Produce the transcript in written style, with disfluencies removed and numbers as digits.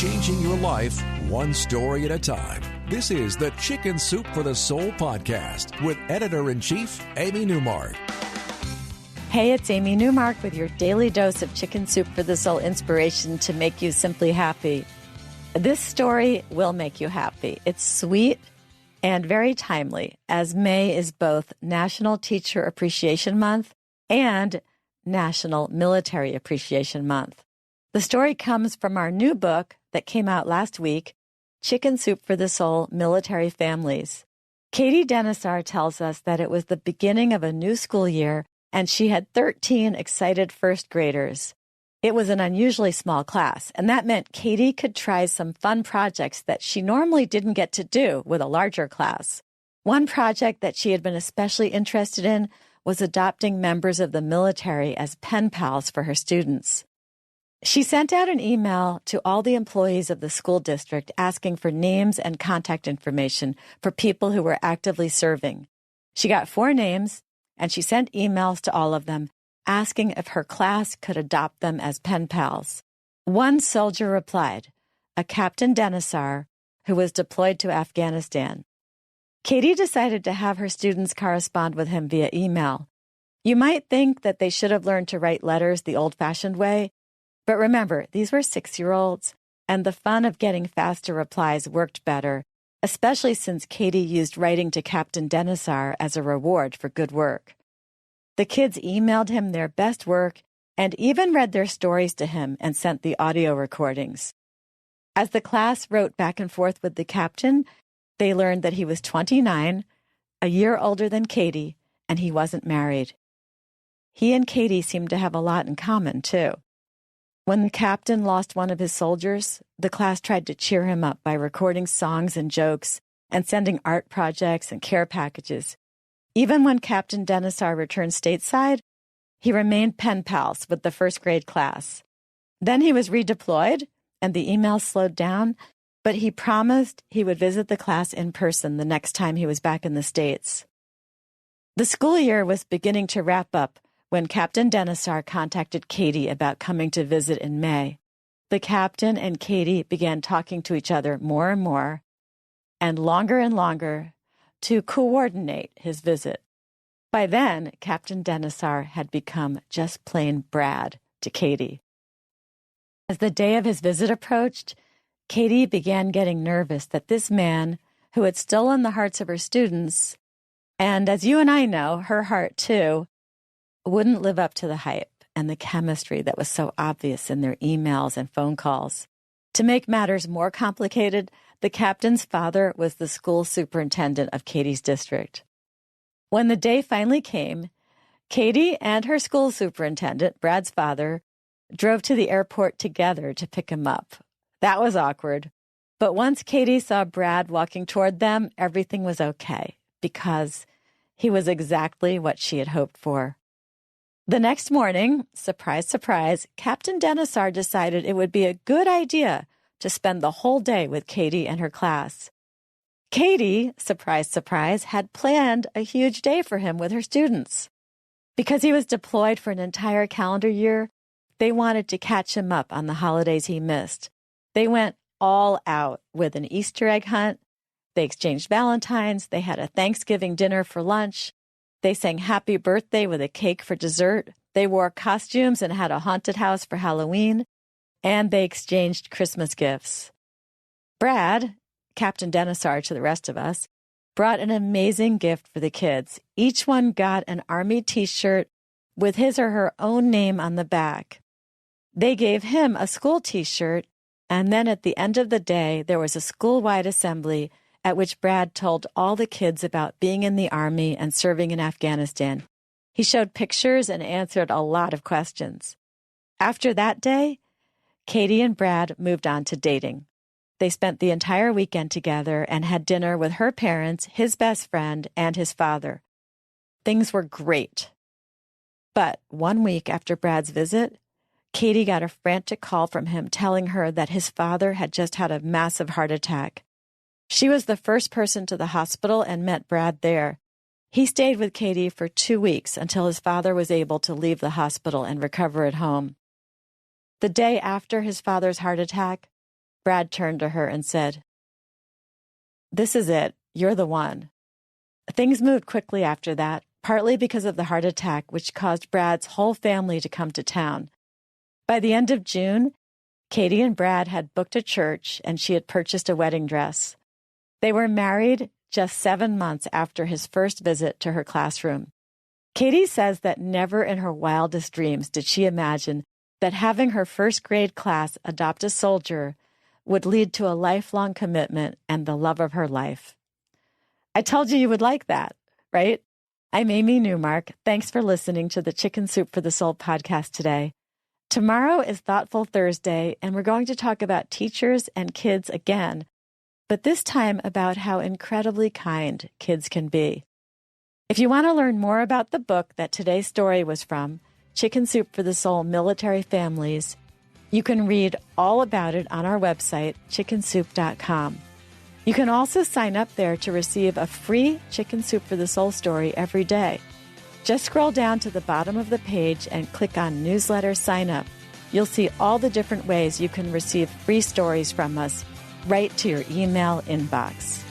changing your life one story at a time. This is the Chicken Soup for the Soul podcast with Editor-in-Chief Amy Newmark. Hey, it's Amy Newmark with your daily dose of Chicken Soup for the Soul inspiration to make you simply happy. This story will make you happy. It's sweet and very timely, as May is both National Teacher Appreciation Month and National Military Appreciation Month. The story comes from our new book that came out last week, Chicken Soup for the Soul, Military Families. Katie Denisar tells us that it was the beginning of a new school year and she had 13 excited first graders. It was an unusually small class, and that meant Katie could try some fun projects that she normally didn't get to do with a larger class. One project that she had been especially interested in was adopting members of the military as pen pals for her students. She sent out an email to all the employees of the school district asking for names and contact information for people who were actively serving. She got 4 names, and she sent emails to all of them asking if her class could adopt them as pen pals. One soldier replied, a Captain Denisar, who was deployed to Afghanistan. Katie decided to have her students correspond with him via email. You might think that they should have learned to write letters the old-fashioned way, but remember, these were 6-year-olds, and the fun of getting faster replies worked better, especially since Katie used writing to Captain Denisar as a reward for good work. The kids emailed him their best work and even read their stories to him and sent the audio recordings. As the class wrote back and forth with the captain, they learned that he was 29, a year older than Katie, and he wasn't married. He and Katie seemed to have a lot in common, too. When the captain lost one of his soldiers, the class tried to cheer him up by recording songs and jokes and sending art projects and care packages. Even when Captain Denisar returned stateside, he remained pen pals with the first grade class. Then he was redeployed, and the emails slowed down, but he promised he would visit the class in person the next time he was back in the States. The school year was beginning to wrap up when Captain Denisar contacted Katie about coming to visit in May. The captain and Katie began talking to each other more and longer, to coordinate his visit. By then, Captain Denisar had become just plain Brad to Katie. As the day of his visit approached, Katie began getting nervous that this man, who had stolen the hearts of her students, and as you and I know, her heart too, wouldn't live up to the hype and the chemistry that was so obvious in their emails and phone calls. To make matters more complicated, the captain's father was the school superintendent of Katie's district. When the day finally came, Katie and her school superintendent, Brad's father, drove to the airport together to pick him up. That was awkward. But once Katie saw Brad walking toward them, everything was okay, because he was exactly what she had hoped for. The next morning, surprise, surprise, Captain Denisar decided it would be a good idea to spend the whole day with Katie and her class. Katie, surprise, surprise, had planned a huge day for him with her students. Because he was deployed for an entire calendar year, they wanted to catch him up on the holidays he missed. They went all out with an Easter egg hunt. They exchanged Valentines. They had a Thanksgiving dinner for lunch. They sang happy birthday with a cake for dessert. They wore costumes and had a haunted house for Halloween. And they exchanged Christmas gifts. Brad, Captain Denisar to the rest of us, brought an amazing gift for the kids. Each one got an Army t-shirt with his or her own name on the back. They gave him a school t-shirt, and then at the end of the day, there was a school-wide assembly at which Brad told all the kids about being in the Army and serving in Afghanistan. He showed pictures and answered a lot of questions. After that day, Katie and Brad moved on to dating. They spent the entire weekend together and had dinner with her parents, his best friend, and his father. Things were great. But 1 week after Brad's visit, Katie got a frantic call from him telling her that his father had just had a massive heart attack. She was the first person to the hospital and met Brad there. He stayed with Katie for 2 weeks until his father was able to leave the hospital and recover at home. The day after his father's heart attack, Brad turned to her and said, "This is it. You're the one." Things moved quickly after that, partly because of the heart attack, which caused Brad's whole family to come to town. By the end of June, Katie and Brad had booked a church, and she had purchased a wedding dress. They were married just 7 months after his first visit to her classroom. Katie says that never in her wildest dreams did she imagine that having her first grade class adopt a soldier would lead to a lifelong commitment and the love of her life. I told you would like that, right? I'm Amy Newmark. Thanks for listening to the Chicken Soup for the Soul podcast today. Tomorrow is Thoughtful Thursday, and we're going to talk about teachers and kids again, but this time about how incredibly kind kids can be. If you want to learn more about the book that today's story was from, Chicken Soup for the Soul Military Families, you can read all about it on our website, chickensoup.com. You can also sign up there to receive a free Chicken Soup for the Soul story every day. Just scroll down to the bottom of the page and click on Newsletter Sign Up. You'll see all the different ways you can receive free stories from us right to your email inbox.